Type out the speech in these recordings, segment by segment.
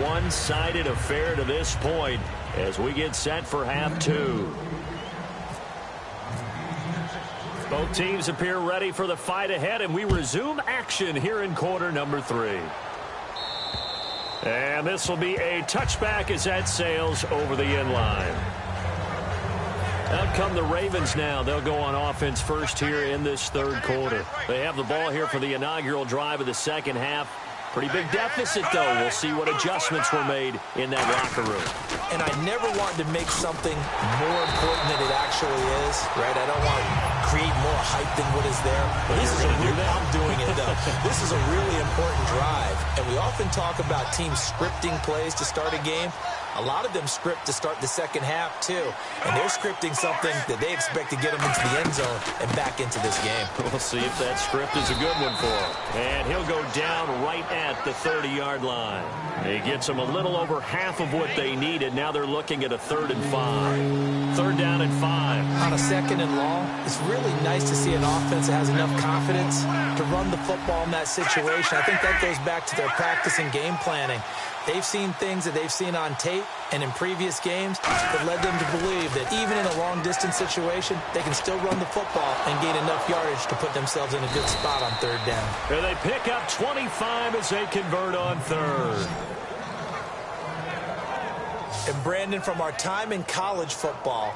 one-sided affair to this point as we get set for half two. Both teams appear ready for the fight ahead, and we resume action here in quarter number 3. And this will be a touchback as that sails over the end line. Out come the Ravens now. They'll go on offense first here in this third quarter. They have the ball here for the inaugural drive of the second half. Pretty big deficit, though. We'll see what adjustments were made in that locker room. And I never want to make something more important than it actually is, right? I don't want to create more hype than what is there. But this is I'm doing it, though. This is a really important drive. And we often talk about teams scripting plays to start a game. A lot of them script to start the second half, too. And they're scripting something that they expect to get them into the end zone and back into this game. We'll see if that script is a good one for him. And he'll go down right at the 30-yard line. He gets them a little over half of what they needed. Now they're looking at a 3rd and 5. 3rd down and 5. On a 2nd and long, it's really nice to see an offense that has enough confidence to run the football in that situation. I think that goes back to their practice and game planning. They've seen things that they've seen on tape and in previous games that led them to believe that even in a long-distance situation, they can still run the football and gain enough yardage to put themselves in a good spot on 3rd down. And they pick up 25 as they convert on 3rd. And Brandon, from our time in college football,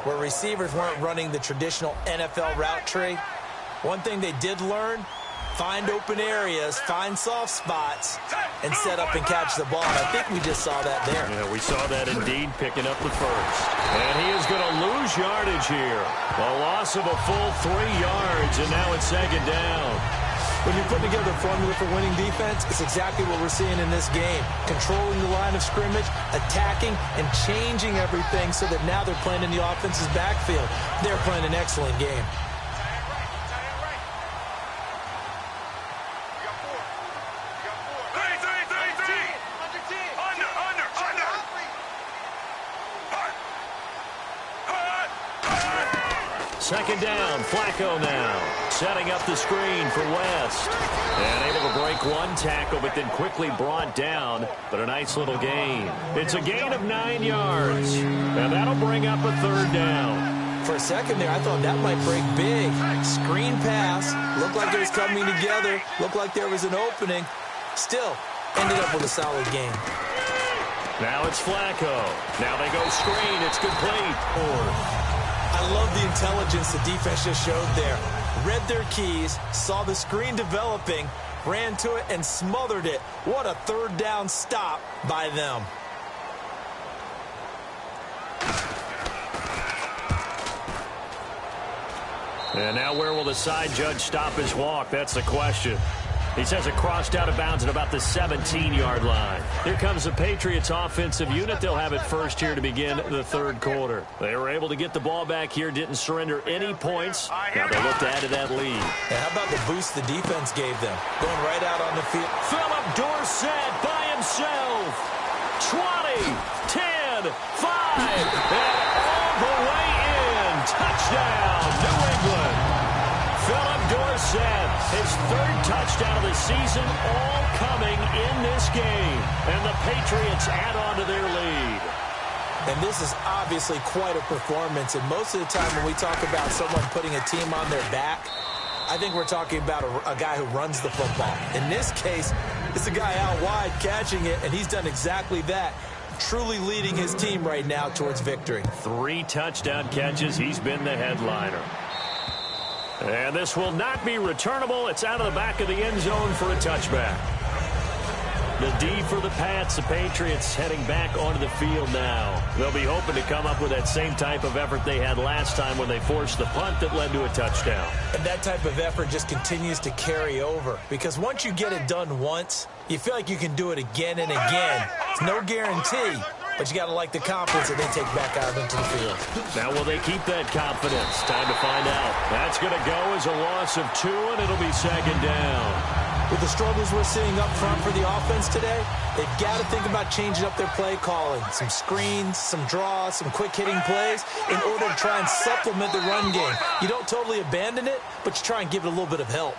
where receivers weren't running the traditional NFL route tree, one thing they did learn: find open areas, find soft spots, and set up and catch the ball. And I think we just saw that there. Yeah, we saw that indeed, picking up the first. And he is going to lose yardage here. A loss of a full 3 yards, and now it's 2nd down. When you're putting together a formula for winning defense, it's exactly what we're seeing in this game. Controlling the line of scrimmage, attacking, and changing everything so that now they're playing in the offense's backfield. They're playing an excellent game. Second down, Flacco now, setting up the screen for West. And able to break one tackle, but then quickly brought down. But a nice little gain. It's a gain of 9 yards. And that'll bring up a 3rd down. For a second there, I thought that might break big. Screen pass, looked like it was coming together, looked like there was an opening. Still, ended up with a solid game. Now it's Flacco. Now they go screen, it's complete. I love the intelligence the defense just showed there. Read their keys, saw the screen developing, ran to it, and smothered it. What a 3rd down stop by them. And now where will the side judge stop his walk? That's the question. He says it crossed out of bounds at about the 17-yard line. Here comes the Patriots offensive unit. They'll have it first here to begin the 3rd quarter. They were able to get the ball back here, didn't surrender any points. Now they look to add to that lead. And how about the boost the defense gave them? Going right out on the field. Philip Dorsett by himself. 20, 10, 5, and all the way in. Touchdown, New England. Philip Dorsett, his 3rd touchdown of the season, all coming in this game. And the Patriots add on to their lead. And this is obviously quite a performance. And most of the time when we talk about someone putting a team on their back, I think we're talking about a guy who runs the football. In this case, it's a guy out wide catching it, and he's done exactly that. Truly leading his team right now towards victory. 3 touchdown catches. He's been the headliner. And this will not be returnable. It's out of the back of the end zone for a touchback. The D for the Pats. The Patriots heading back onto the field now. They'll be hoping to come up with that same type of effort they had last time when they forced the punt that led to a touchdown. And that type of effort just continues to carry over. Because once you get it done once, you feel like you can do it again and again. It's no guarantee. But you got to like the confidence that they take back out into the field. Now will they keep that confidence? Time to find out. That's going to go as a loss of 2, and it'll be 2nd down. With the struggles we're seeing up front for the offense today, they've got to think about changing up their play calling. Some screens, some draws, some quick-hitting plays in order to try and supplement the run game. You don't totally abandon it, but you try and give it a little bit of help.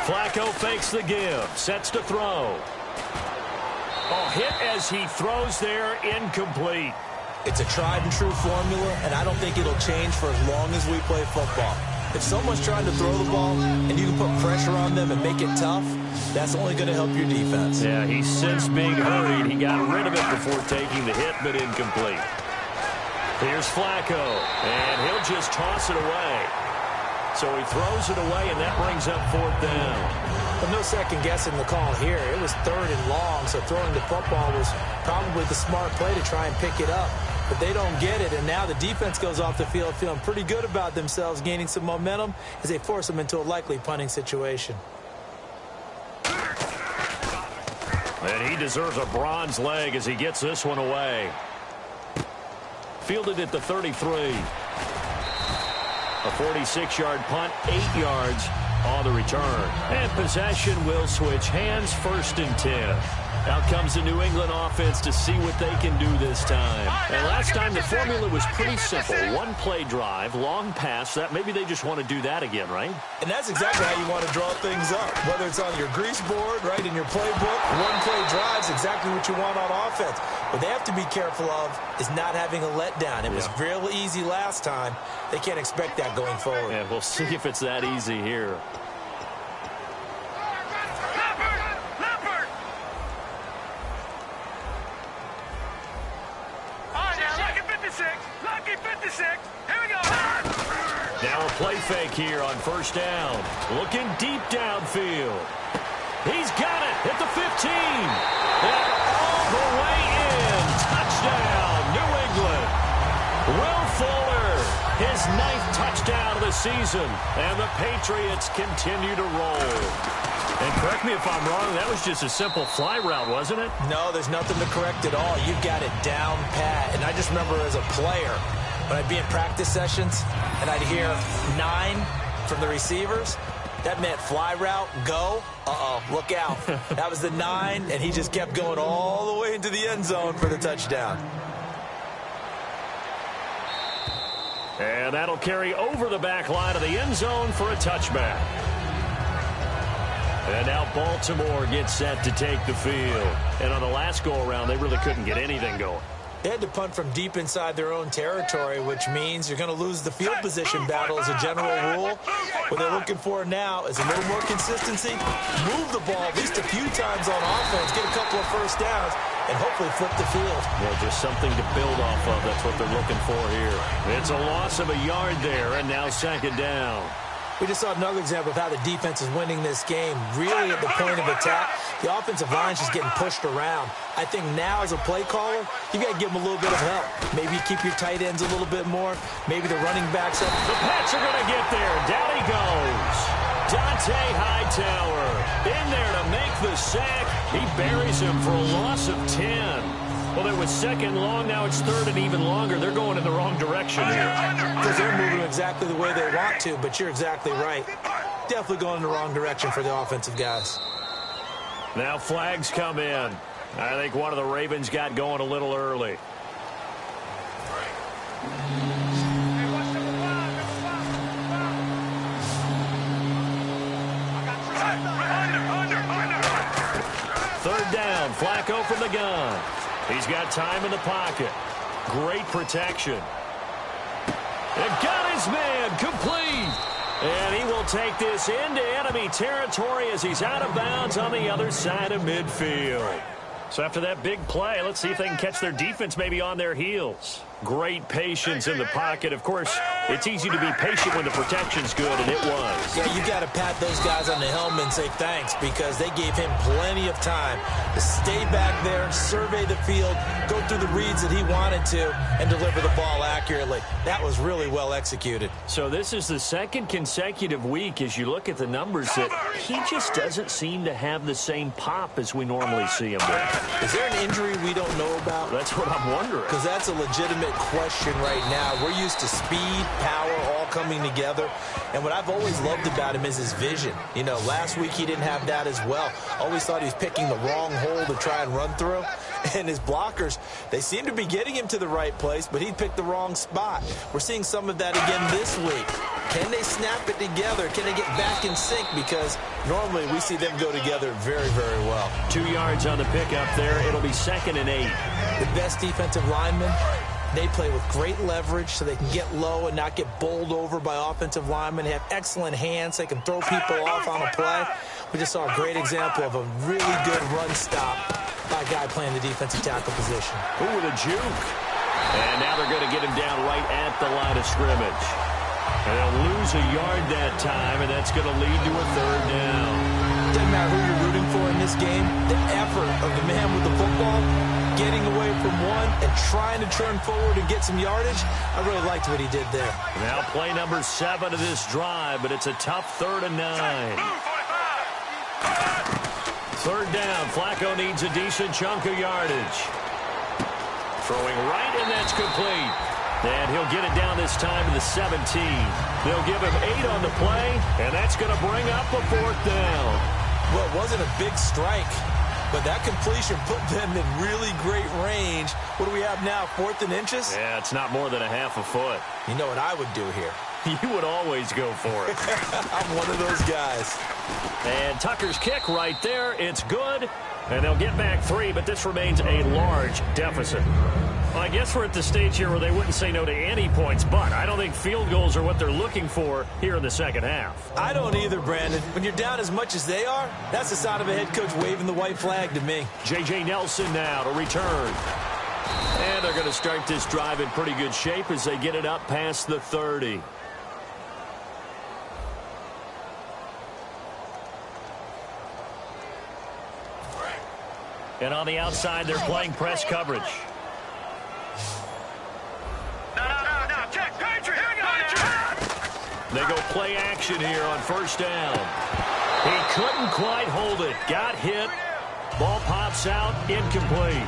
Flacco fakes the give, sets to throw. Oh, hit as he throws there, incomplete. It's a tried-and-true formula, and I don't think it'll change for as long as we play football. If someone's trying to throw the ball and you can put pressure on them and make it tough, that's only going to help your defense. Yeah, he sensed being hurried. He got rid of it before taking the hit, but incomplete. Here's Flacco, and he'll just toss it away. So he throws it away, and that brings up 4th down. Well, no second guessing the call here. It was 3rd and long, so throwing the football was probably the smart play to try and pick it up. But they don't get it, and now the defense goes off the field feeling pretty good about themselves, gaining some momentum as they force them into a likely punting situation. And he deserves a bronze leg as he gets this one away. Fielded at the 33. A 46-yard punt, 8 yards on the return. And possession will switch hands, 1st and 10. Out comes the New England offense to see what they can do this time. And last time the formula was pretty simple. One-play drive, long pass. That maybe they just want to do that again, right? And that's exactly how you want to draw things up. Whether it's on your grease board, right, in your playbook, one-play drive's exactly what you want on offense. What they have to be careful of is not having a letdown. It was real easy last time. They can't expect that going forward. Yeah, we'll see if it's that easy here. Now a play fake here on 1st down. Looking deep downfield. He's got it at the 15. And all the way in. Touchdown, New England. Will Fuller, his 9th touchdown of the season. And the Patriots continue to roll. And correct me if I'm wrong, that was just a simple fly route, wasn't it? No, there's nothing to correct at all. You've got it down pat. And I just remember as a player, when I'd be in practice sessions and I'd hear 9 from the receivers, that meant fly route, go, look out. That was the 9, and he just kept going all the way into the end zone for the touchdown. And that'll carry over the back line of the end zone for a touchback. And now Baltimore gets set to take the field. And on the last go-around, they really couldn't get anything going. They had to punt from deep inside their own territory, which means you're going to lose the field position battle as a general rule. What they're looking for now is a little more consistency, move the ball at least a few times on offense, get a couple of 1st downs, and hopefully flip the field. Well, just something to build off of. That's what they're looking for here. It's a loss of a yard there, and now 2nd down. We just saw another example of how the defense is winning this game. Really at the point of attack, the offensive line's just getting pushed around. I think now as a play caller, you got to give them a little bit of help. Maybe keep your tight ends a little bit more. Maybe the running backs up. The Pats are going to get there. Down he goes. Dante Hightower in there to make the sack. He buries him for a loss of 10. Well, it was 2nd long. Now it's 3rd and even longer. They're going in the wrong direction here. Because they're moving exactly the way they want to, but you're exactly right. Definitely going in the wrong direction for the offensive guys. Now flags come in. I think one of the Ravens got going a little early. Third down, Flacco from the gun. He's got time in the pocket. Great protection. And got his man complete. And he will take this into enemy territory as he's out of bounds on the other side of midfield. So after that big play, let's see if they can catch their defense maybe on their heels. Great patience in the pocket. Of course, it's easy to be patient when the protection's good, and it was. Yeah, you got to pat those guys on the helmet and say thanks because they gave him plenty of time to stay back there, survey the field, go through the reads that he wanted to, and deliver the ball accurately. That was really well executed. So this is the 2nd consecutive week as you look at the numbers that he just doesn't seem to have the same pop as we normally see him with. Is there an injury we don't know about? That's what I'm wondering. Because that's a legitimate question right now. We're used to speed, power, all coming together. And what I've always loved about him is his vision. You know, last week he didn't have that as well. Always thought he was picking the wrong hole to try and run through. And his blockers, they seem to be getting him to the right place, but he picked the wrong spot. We're seeing some of that again this week. Can they snap it together? Can they get back in sync? Because normally we see them go together very, very well. 2 yards on the pickup there. It'll be 2nd and 8. The best defensive linemen, they play with great leverage so they can get low and not get bowled over by offensive linemen. They have excellent hands. They can throw people off on a play. We just saw a great example of a really good run stop by a guy playing the defensive tackle position. Ooh, with a juke. And now they're going to get him down right at the line of scrimmage. And they'll lose a yard that time, and that's going to lead to a 3rd down. Doesn't matter who you're rooting for in this game. The effort of the man with the football, getting away from one and trying to turn forward and get some yardage, I really liked what he did there. Now play number 7 of this drive, but it's a tough 3rd and 9. 3rd down. Flacco needs a decent chunk of yardage. Throwing right, and that's complete. And he'll get it down this time to the 17. They'll give him 8 on the play, and that's going to bring up a 4th down. Well, it wasn't a big strike, but that completion put them in really great range. What do we have now, 4th and inches? Yeah, it's not more than a half a foot. You know what I would do here? You would always go for it. I'm one of those guys. And Tucker's kick right there. It's good. And they'll get back 3, but this remains a large deficit. Well, I guess we're at the stage here where they wouldn't say no to any points, but I don't think field goals are what they're looking for here in the second half. I don't either, Brandon. When you're down as much as they are, that's the sign of a head coach waving the white flag to me. J.J. Nelson now to return. And they're going to start this drive in pretty good shape as they get it up past the 30. And on the outside, they're playing press coverage. No. Check. Patriot. They go play action here on 1st down. He couldn't quite hold it. Got hit. Ball pops out. Incomplete.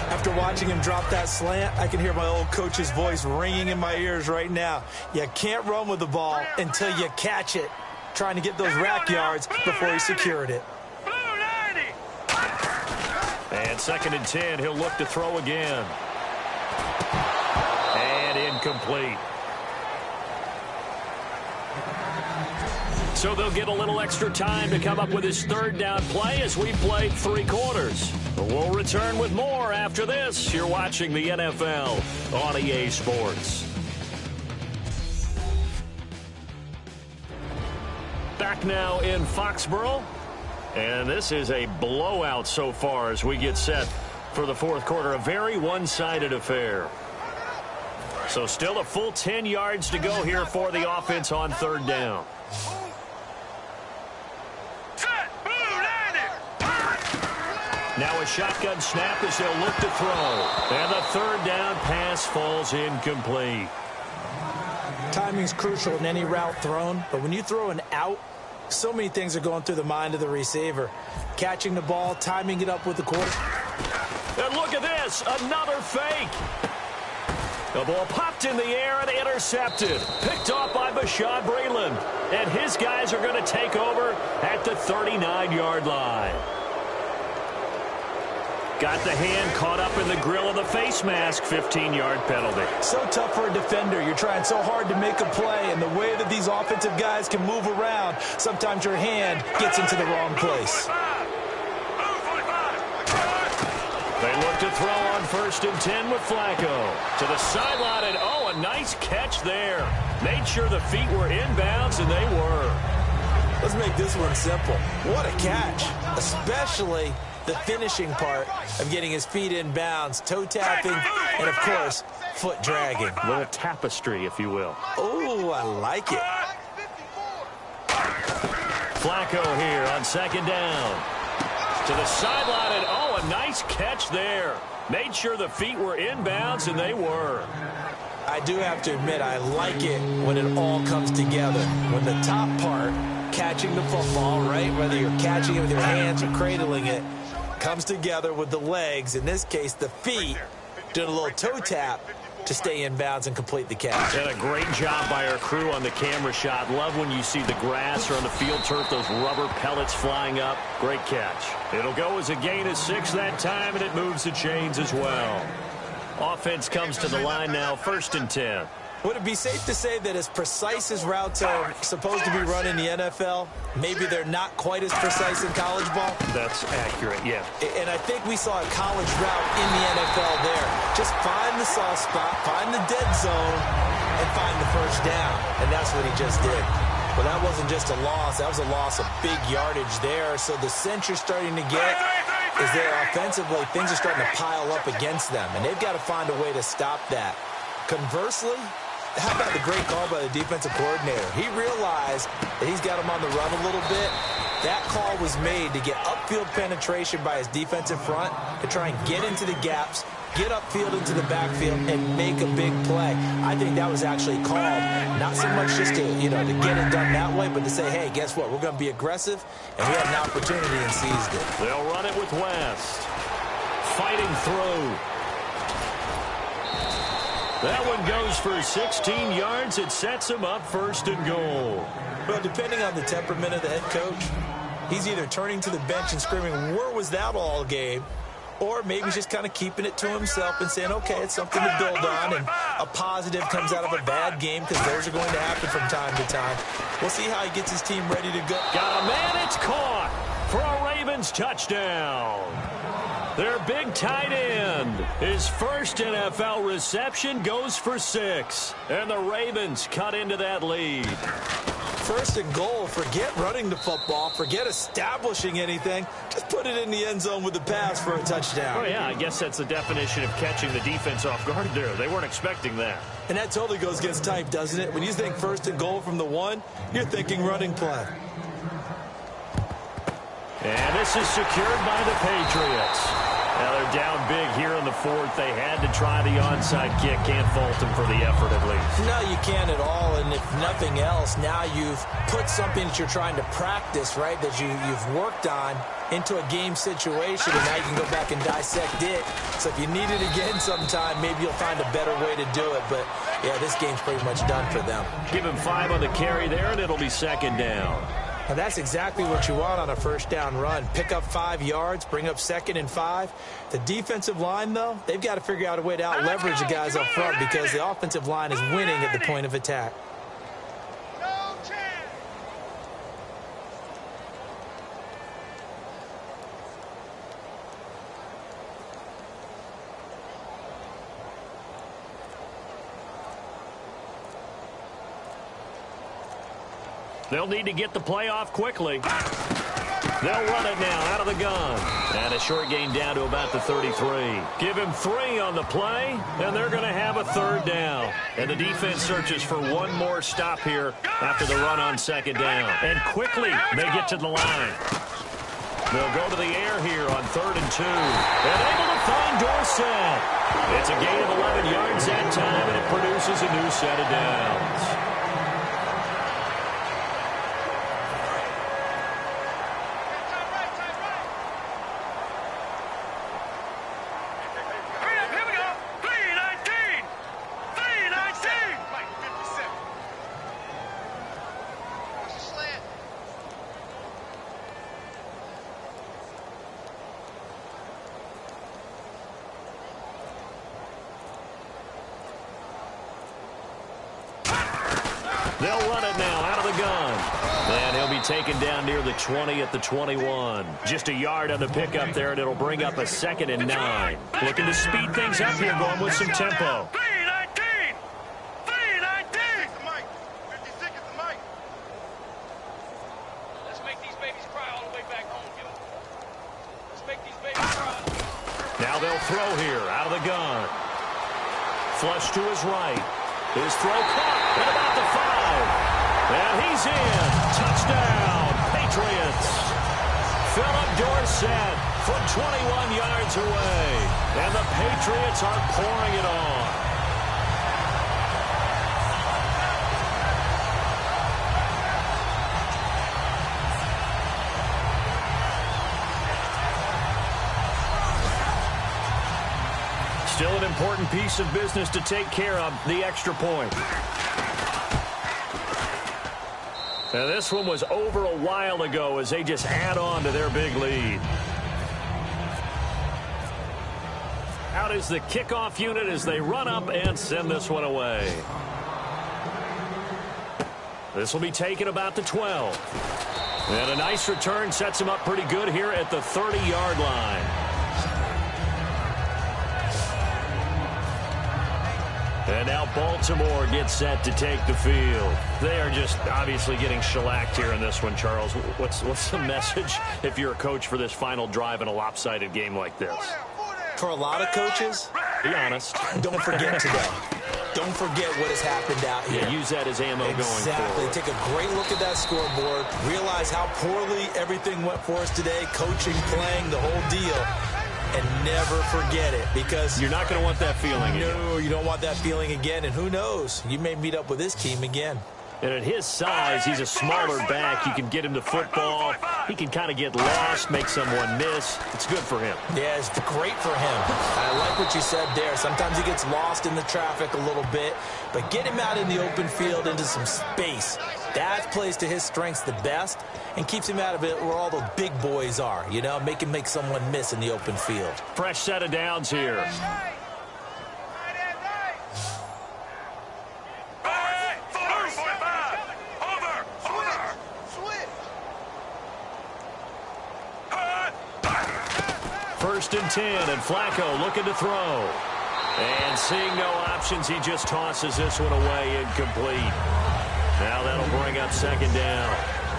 After watching him drop that slant, I can hear my old coach's voice ringing in my ears right now. You can't run with the ball until you catch it. Trying to get those rack yards before he secured it. And 2nd and 10, he'll look to throw again. And incomplete. So they'll get a little extra time to come up with his 3rd down play as we play 3 quarters. We'll return with more after this. You're watching the NFL on EA Sports. Back now in Foxborough. And this is a blowout so far as we get set for the 4th quarter. A very one-sided affair. So still a full 10 yards to go here for the offense on 3rd down. Now a shotgun snap as they'll look to throw. And the 3rd down pass falls incomplete. Timing's crucial in any route thrown, but when you throw an out, so many things are going through the mind of the receiver. Catching the ball, timing it up with the quarterback. And look at this, another fake. The ball popped in the air and intercepted. Picked off by Bashaud Breeland. And his guys are going to take over at the 39-yard line. Got the hand caught up in the grill of the face mask. 15-yard penalty. So tough for a defender. You're trying so hard to make a play, and the way that these offensive guys can move around, sometimes your hand gets into the wrong place. They look to throw on 1st and 10 with Flacco. To the sideline, and oh, a nice catch there. Made sure the feet were inbounds, and they were. Let's make this one simple. What a catch, especially the finishing part of getting his feet in bounds, toe tapping, and of course, foot dragging. A little tapestry, if you will. Oh, I like it. Flacco here on 2nd down. To the sideline, and oh, a nice catch there. Made sure the feet were inbounds, and they were. I do have to admit, I like it when it all comes together. When the top part, catching the football, right, whether you're catching it with your hands or cradling it, comes together with the legs, in this case the feet, doing a little toe tap to stay in bounds and complete the catch. And a great job by our crew on the camera shot. Love when you see the grass or on the field turf, those rubber pellets flying up. Great catch. It'll go as a gain of 6 that time, and it moves the chains as well. Offense comes to the line now, 1st and 10. Would it be safe to say that as precise as routes are supposed to be run in the NFL, maybe they're not quite as precise in college ball? That's accurate, yeah. And I think we saw a college route in the NFL there. Just find the soft spot, find the dead zone, and find the first down. And that's what he just did. Well, that wasn't just a loss. That was a loss of big yardage there. So the sense you're starting to get is that offensively, things are starting to pile up against them. And they've got to find a way to stop that. Conversely, how about the great call by the defensive coordinator? He realized that he's got him on the run a little bit. That call was made to get upfield penetration by his defensive front to try and get into the gaps, get upfield into the backfield, and make a big play. I think that was actually called not so much just to, to get it done that way, but to say, hey, guess what? We're going to be aggressive, and we had an opportunity and seized it. They'll run it with West. Fighting through. That one goes for 16 yards. It sets him up 1st and goal. Well, depending on the temperament of the head coach, he's either turning to the bench and screaming, where was that all game? Or maybe he's just kind of keeping it to himself and saying, okay, it's something to build on, and a positive comes out of a bad game because those are going to happen from time to time. We'll see how he gets his team ready to go. Got a man, it's caught for a Ravens touchdown. Their big tight end, his first NFL reception, goes for 6. And the Ravens cut into that lead. 1st and goal, forget running the football, forget establishing anything. Just put it in the end zone with the pass for a touchdown. Oh, yeah, I guess that's the definition of catching the defense off guard there. They weren't expecting that. And that totally goes against type, doesn't it? When you think 1st and goal from the 1, you're thinking running play. And this is secured by the Patriots. Now they're down big here in the 4th. They had to try the onside kick. Can't fault them for the effort, at least. No, you can't at all. And if nothing else, now you've put something that you're trying to practice, right, that you've worked on into a game situation, and now you can go back and dissect it. So if you need it again sometime, maybe you'll find a better way to do it. But, yeah, this game's pretty much done for them. Give him 5 on the carry there, and it'll be 2nd down. Now, that's exactly what you want on a 1st down run. Pick up 5 yards, bring up 2nd and 5. The defensive line, though, they've got to figure out a way to out-leverage the guys up front because the offensive line is winning at the point of attack. They'll need to get the play off quickly. They'll run it now out of the gun. And a short gain down to about the 33. Give him 3 on the play, and they're going to have a 3rd down. And the defense searches for one more stop here after the run on 2nd down. And quickly, they get to the line. They'll go to the air here on 3rd and 2. And able to find Dorsett. It's a gain of 11 yards that time, and it produces a new set of downs. They'll run it now out of the gun. And he'll be taken down near the 20 at the 21. Just a yard on the pickup there, and it'll bring up a 2nd and 9. Looking to speed things up here, going with some tempo. 3-19! 3-19! Let's make these babies cry all the way back home, yo. Let's make these babies cry. Now they'll throw here out of the gun. Flush to his right. His throw caught at about the 5. And he's in. Touchdown, Patriots. Philip Dorsett from 21 yards away. And the Patriots are pouring it on. Still an important piece of business to take care of, the extra point. Now this one was over a while ago as they just add on to their big lead. Out is the kickoff unit as they run up and send this one away. This will be taken about the 12. And a nice return sets him up pretty good here at the 30-yard line. And now Baltimore gets set to take the field. They are just obviously getting shellacked here in this one, Charles. What's the message if you're a coach for this final drive in a lopsided game like this? For a lot of coaches, be honest. Don't forget today. Don't forget what has happened out here. Yeah, use that as ammo going forward. Exactly. Take a great look at that scoreboard. Realize how poorly everything went for us today. Coaching, playing, the whole deal. And never forget it, because you're not going to want that feeling again. No, you don't want that feeling again. And who knows? You may meet up with this team again. And at his size, he's a smaller back. You can get him to football. He can kind of get lost, make someone miss. It's good for him. Yeah, it's great for him. I like what you said there. Sometimes he gets lost in the traffic a little bit, but get him out in the open field into some space. That plays to his strengths the best and keeps him out of it where all the big boys are, you know, make him make someone miss in the open field. Fresh set of downs here. First and 10, and Flacco looking to throw. And seeing no options, he just tosses this one away, incomplete. Now that'll bring up second down.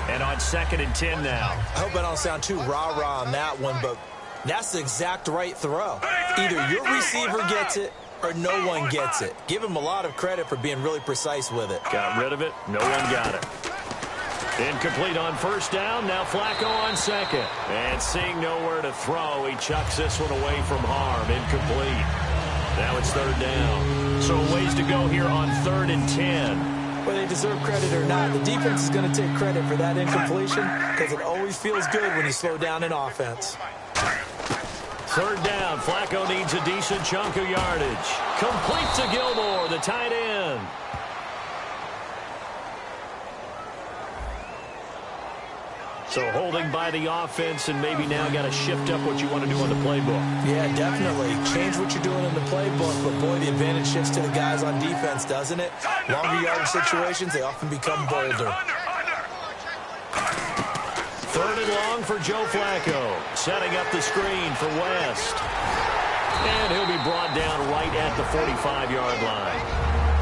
And on 2nd and 10 now. I hope I don't sound too rah-rah on that one, but that's the exact right throw. Either your receiver gets it or no one gets it. Give him a lot of credit for being really precise with it. Got rid of it. No one got it. Incomplete on first down. Now Flacco on second. And seeing nowhere to throw, he chucks this one away from harm. Incomplete. Now it's third down. So a ways to go here on 3rd and 10. Whether they deserve credit or not, the defense is going to take credit for that incompletion because it always feels good when you slow down in offense. Third down. Flacco needs a decent chunk of yardage. Complete to Gilmore, the tight end. So holding by the offense, and maybe now got to shift up what you want to do on the playbook. Yeah, definitely. Change what you're doing in the playbook, but boy, the advantage shifts to the guys on defense, doesn't it? Longer yardage situations, they often become bolder. 3rd and long for Joe Flacco. Setting up the screen for West. And he'll be brought down right at the 45-yard line.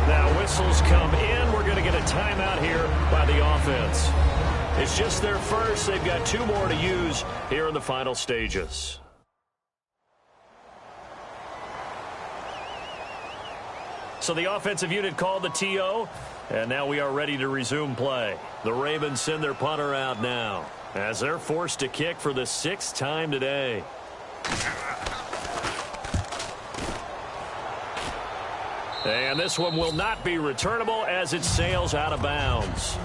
Now whistles come in. We're going to get a timeout here by the offense. It's just their first. They've got 2 more to use here in the final stages. So the offensive unit called the TO, and now we are ready to resume play. The Ravens send their punter out now as they're forced to kick for the 6th time today. And this one will not be returnable as it sails out of bounds.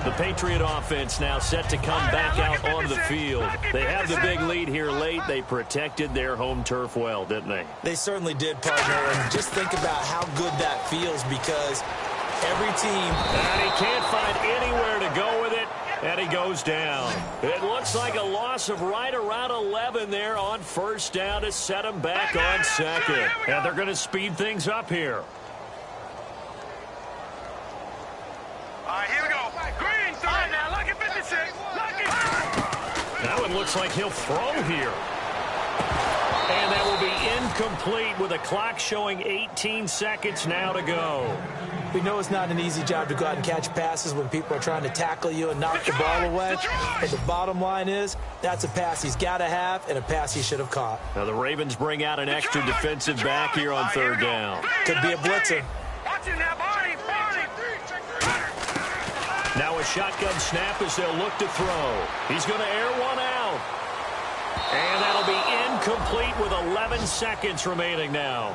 The Patriot offense now set to come back out onto the field. They have the big lead here late. They protected their home turf well, didn't they? They certainly did, partner. And just think about how good that feels because every team... And he can't find anywhere to go with it, and he goes down. It looks like a loss of right around 11 there on first down to set him back on second. And they're going to speed things up here. All right, here we go. Green, all right, now, lucky 56. Lucky. That one looks like he'll throw here. And that will be incomplete with a clock showing 18 seconds now to go. We know it's not an easy job to go out and catch passes when people are trying to tackle you and knock the ball away. But the bottom line is, that's a pass he's got to have and a pass he should have caught. Now the Ravens bring out an extra defensive back here on 3rd down. Could be a blitzer. Watch it now, Barney. Now a shotgun snap as they'll look to throw. He's going to air one out. And that'll be incomplete with 11 seconds remaining now.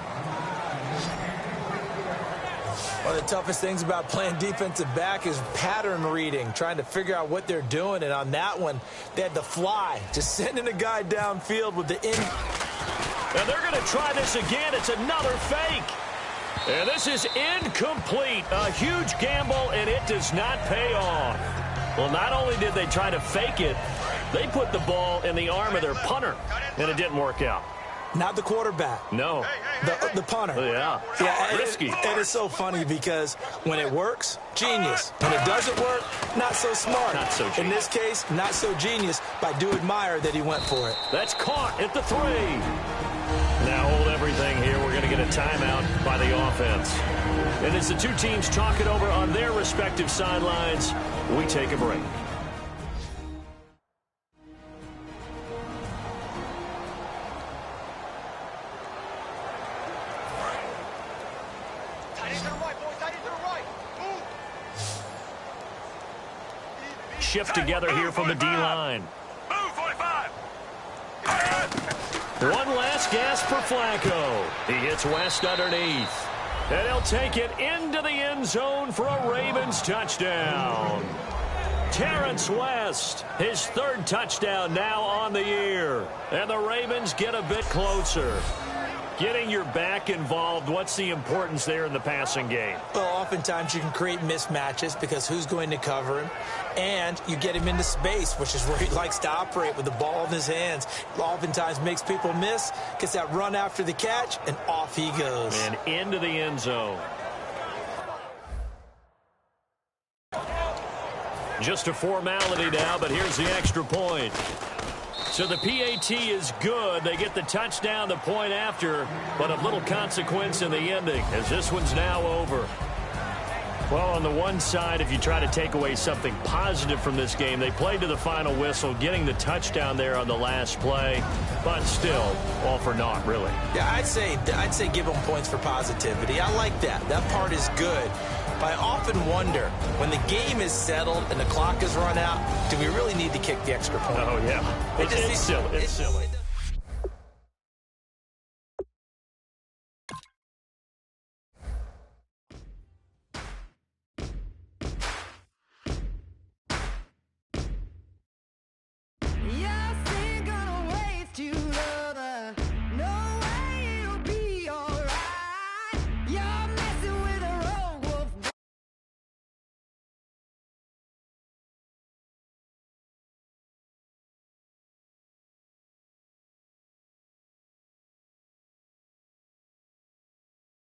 One of the toughest things about playing defensive back is pattern reading, trying to figure out what they're doing. And on that one, they had to fly, just sending a guy downfield with the in. And they're going to try this again. It's another fake. And this is incomplete. A huge gamble, and it does not pay off. Well, not only did they try to fake it, they put the ball in the arm of their punter, and it didn't work out. not the quarterback. No. The punter. Yeah. Risky. And it's so funny because when it works, genius. When it doesn't work, not so smart. Not so genius. In this case, not so genius, but I do admire that he went for it. That's caught at the 3. Now hold everything here. We're going to get a timeout by the offense. And as the two teams talk it over on their respective sidelines, we take a break. Shift together here from the D-line. Move, 45. One last gasp for Flacco. He hits West underneath. And he'll take it into the end zone for a Ravens touchdown. Terrence West, his 3rd touchdown now on the year. And the Ravens get a bit closer. Getting your back involved, what's the importance there in the passing game? Well, oftentimes you can create mismatches because who's going to cover him? And you get him into space, which is where he likes to operate with the ball in his hands. Oftentimes makes people miss, gets that run after the catch, and off he goes. And into the end zone. Just a formality now, but here's the extra point. So the PAT is good. They get the touchdown the point after, but of little consequence in the ending as this one's now over. Well, on the one side, if you try to take away something positive from this game, they played to the final whistle, getting the touchdown there on the last play, but still, all for naught, really. Yeah, I'd say give them points for positivity. I like that. That part is good. But I often wonder, when the game is settled and the clock is run out, do we really need to kick the extra point? Oh, yeah. It's silly. It's silly.